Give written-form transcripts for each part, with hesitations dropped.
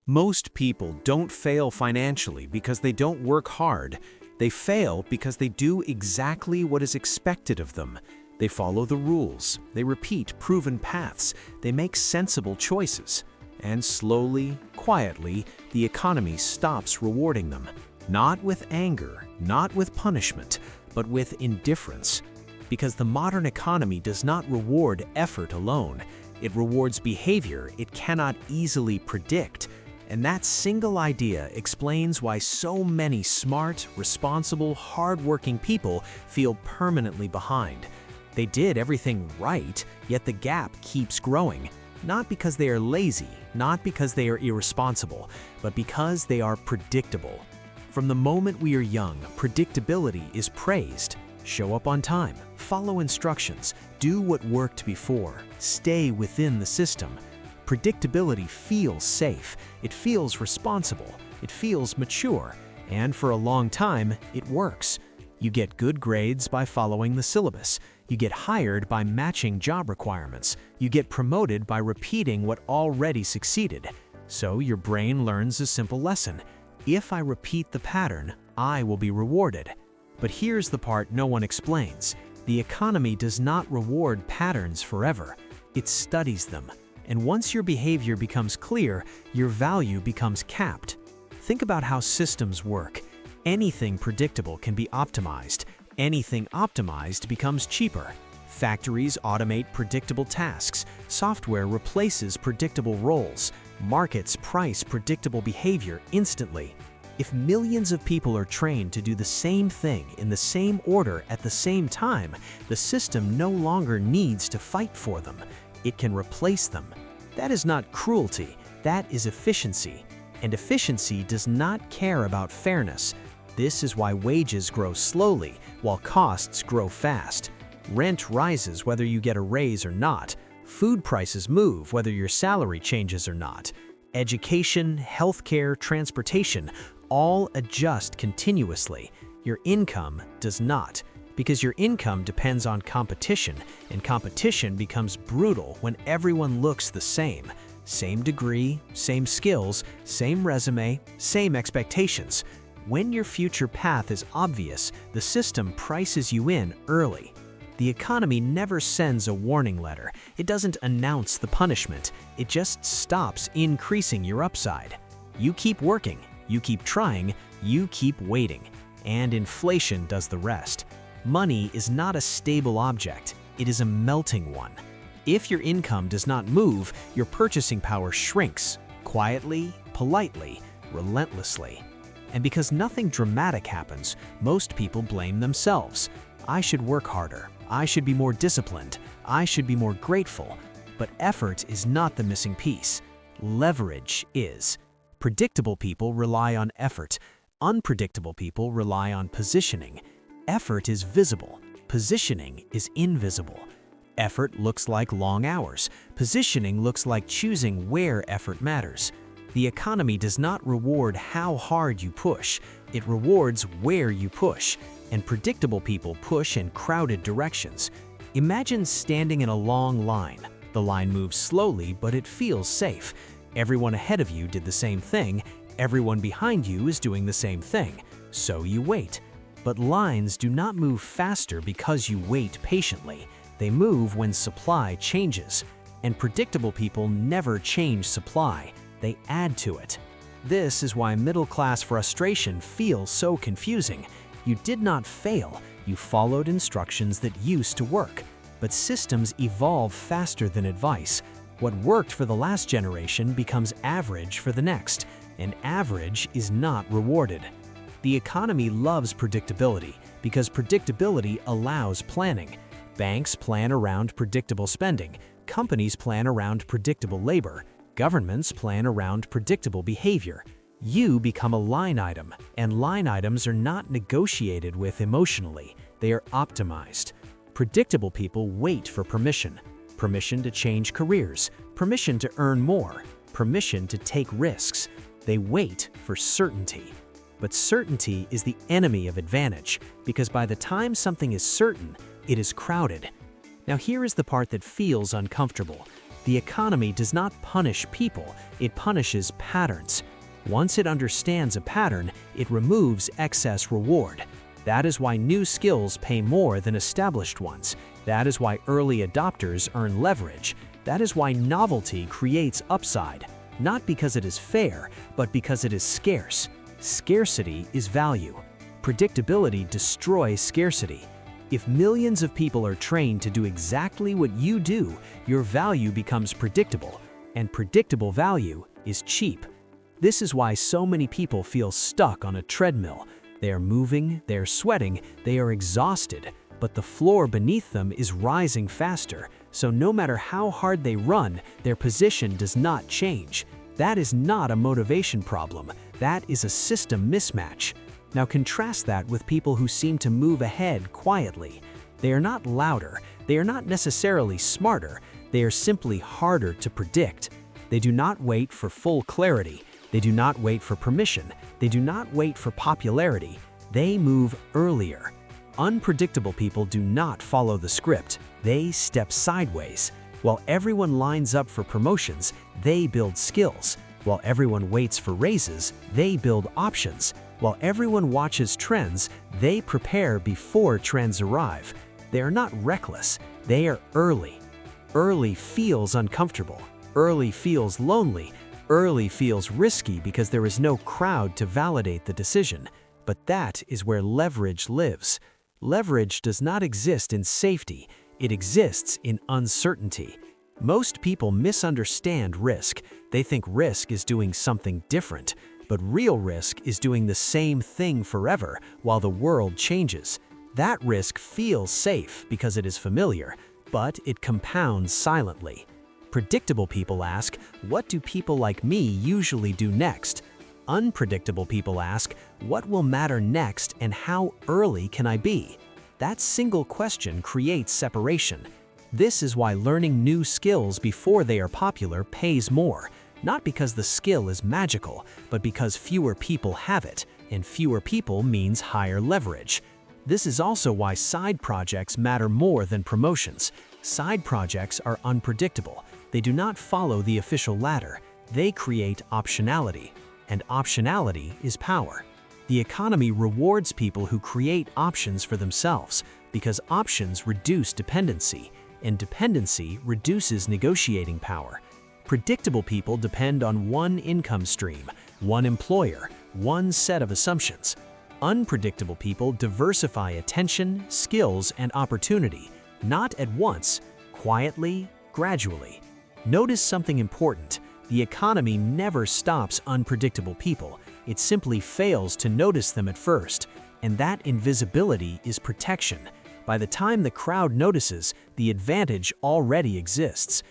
Most people don't fail financially because they don't work hard. They fail because they do exactly what is expected of them. They follow the rules, they repeat proven paths, they make sensible choices. And slowly, quietly, the economy stops rewarding them. Not with anger, not with punishment, but with indifference. Because the modern economy does not reward effort alone. It rewards behavior it cannot easily predict. And that single idea explains why so many smart, responsible, hardworking people feel permanently behind. They did everything right, yet the gap keeps growing. Not because they are lazy, not because they are irresponsible, but because they are predictable. From the moment we are young, predictability is praised. Show up on time, follow instructions, do what worked before, stay within the system. Predictability feels safe, it feels responsible, it feels mature, and for a long time, it works. You get good grades by following the syllabus. You get hired by matching job requirements. You get promoted by repeating what already succeeded. So your brain learns a simple lesson. If I repeat the pattern, I will be rewarded. But here's the part no one explains. The economy does not reward patterns forever. It studies them. And once your behavior becomes clear, your value becomes capped. Think about how systems work. Anything predictable can be optimized. Anything optimized becomes cheaper. Factories automate predictable tasks. Software replaces predictable roles. Markets price predictable behavior instantly. If millions of people are trained to do the same thing in the same order at the same time, the system no longer needs to fight for them. It can replace them. That is not cruelty, that is efficiency. And efficiency does not care about fairness. This is why wages grow slowly, while costs grow fast. Rent rises whether you get a raise or not. Food prices move whether your salary changes or not. Education, healthcare, transportation all adjust continuously. Your income does not. Because your income depends on competition, and competition becomes brutal when everyone looks the same. Same degree, same skills, same resume, same expectations. When your future path is obvious, the system prices you in early. The economy never sends a warning letter. It doesn't announce the punishment. It just stops increasing your upside. You keep working, you keep trying, you keep waiting. And inflation does the rest. Money is not a stable object, it is a melting one. If your income does not move, your purchasing power shrinks, quietly, politely, relentlessly. And because nothing dramatic happens, most people blame themselves. I should work harder, I should be more disciplined, I should be more grateful. But effort is not the missing piece. Leverage is. Predictable people rely on effort. Unpredictable people rely on positioning. Effort is visible, positioning is invisible. Effort looks like long hours. Positioning looks like choosing where effort matters. The economy does not reward how hard you push, it rewards where you push. And predictable people push in crowded directions. Imagine standing in a long line. The line moves slowly, but it feels safe. Everyone ahead of you did the same thing. Everyone behind you is doing the same thing. So you wait. But lines do not move faster because you wait patiently. They move when supply changes. And predictable people never change supply, they add to it. This is why middle-class frustration feels so confusing. You did not fail, you followed instructions that used to work. But systems evolve faster than advice. What worked for the last generation becomes average for the next, and average is not rewarded. The economy loves predictability because predictability allows planning. Banks plan around predictable spending, companies plan around predictable labor, governments plan around predictable behavior. You become a line item, and line items are not negotiated with emotionally, they are optimized. Predictable people wait for permission. Permission to change careers, permission to earn more, permission to take risks. They wait for certainty. But certainty is the enemy of advantage, because by the time something is certain, it is crowded. Now here is the part that feels uncomfortable. The economy does not punish people, it punishes patterns. Once it understands a pattern, it removes excess reward. That is why new skills pay more than established ones. That is why early adopters earn leverage. That is why novelty creates upside. Not because it is fair, but because it is scarce. Scarcity is value. Predictability destroys scarcity. If millions of people are trained to do exactly what you do, your value becomes predictable, and predictable value is cheap. This is why so many people feel stuck on a treadmill. They are moving, they are sweating, they are exhausted, but the floor beneath them is rising faster, so no matter how hard they run, their position does not change. That is not a motivation problem, that is a system mismatch. Now contrast that with people who seem to move ahead quietly. They are not louder, they are not necessarily smarter, they are simply harder to predict. They do not wait for full clarity, they do not wait for permission, they do not wait for popularity, they move earlier. Unpredictable people do not follow the script, they step sideways. While everyone lines up for promotions, they build skills. While everyone waits for raises, they build options. While everyone watches trends, they prepare before trends arrive. They are not reckless, they are early. Early feels uncomfortable. Early feels lonely. Early feels risky because there is no crowd to validate the decision. But that is where leverage lives. Leverage does not exist in safety, it exists in uncertainty. Most people misunderstand risk. They think risk is doing something different. But real risk is doing the same thing forever while the world changes. That risk feels safe because it is familiar, but it compounds silently. Predictable people ask, what do people like me usually do next? Unpredictable people ask, what will matter next and how early can I be? That single question creates separation. This is why learning new skills before they are popular pays more. Not because the skill is magical, but because fewer people have it, and fewer people means higher leverage. This is also why side projects matter more than promotions. Side projects are unpredictable. They do not follow the official ladder. They create optionality, and optionality is power. The economy rewards people who create options for themselves because options reduce dependency, and dependency reduces negotiating power. Predictable people depend on one income stream, one employer, one set of assumptions. Unpredictable people diversify attention, skills, and opportunity, not at once, quietly, gradually. Notice something important. The economy never stops unpredictable people. It simply fails to notice them at first, and that invisibility is protection. By the time the crowd notices, the advantage already exists.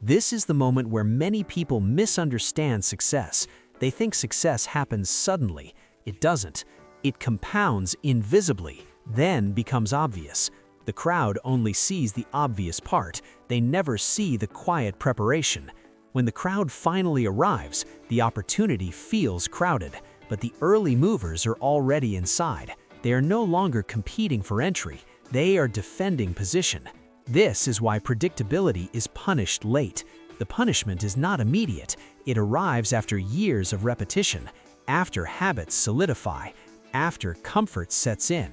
This is the moment where many people misunderstand success. They think success happens suddenly. It doesn't. It compounds invisibly, then becomes obvious. The crowd only sees the obvious part. They never see the quiet preparation. When the crowd finally arrives, the opportunity feels crowded, but the early movers are already inside. They are no longer competing for entry. They are defending position. This is why predictability is punished late. The punishment is not immediate. It arrives after years of repetition, after habits solidify, after comfort sets in,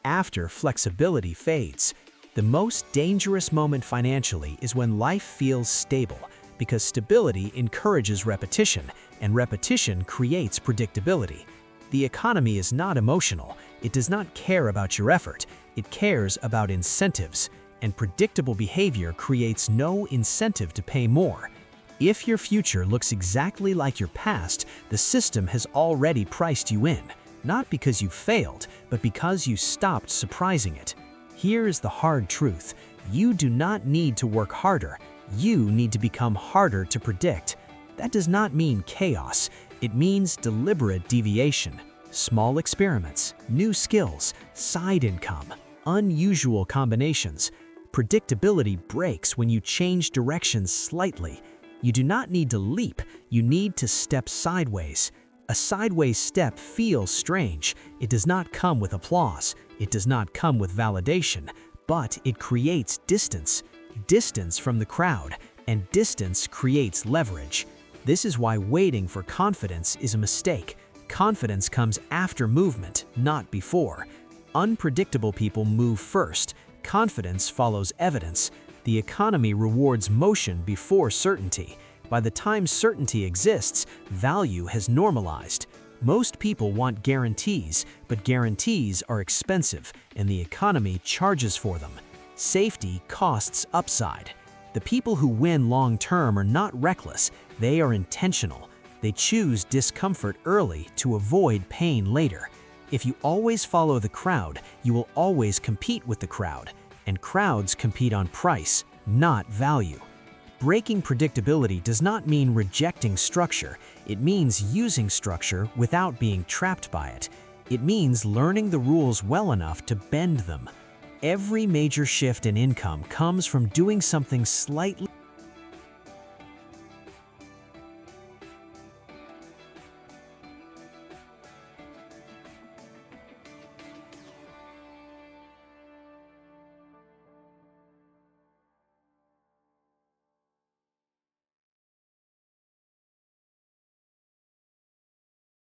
after flexibility fades. The most dangerous moment financially is when life feels stable, because stability encourages repetition, and repetition creates predictability. The economy is not emotional. It does not care about your effort. It cares about incentives. And predictable behavior creates no incentive to pay more. If your future looks exactly like your past, the system has already priced you in, not because you failed, but because you stopped surprising it. Here is the hard truth. You do not need to work harder. You need to become harder to predict. That does not mean chaos. It means deliberate deviation, small experiments, new skills, side income, unusual combinations. Predictability breaks when you change directions slightly. You do not need to leap, you need to step sideways. A sideways step feels strange. It does not come with applause. It does not come with validation, but it creates distance. Distance from the crowd, and distance creates leverage. This is why waiting for confidence is a mistake. Confidence comes after movement, not before. Unpredictable people move first. Confidence follows evidence. The economy rewards motion before certainty. By the time certainty exists, value has normalized. Most people want guarantees, but guarantees are expensive, and the economy charges for them. Safety costs upside. The people who win long-term are not reckless, they are intentional. They choose discomfort early to avoid pain later. If you always follow the crowd, you will always compete with the crowd, and crowds compete on price, not value. Breaking predictability does not mean rejecting structure. It means using structure without being trapped by it. It means learning the rules well enough to bend them. Every major shift in income comes from doing something slightly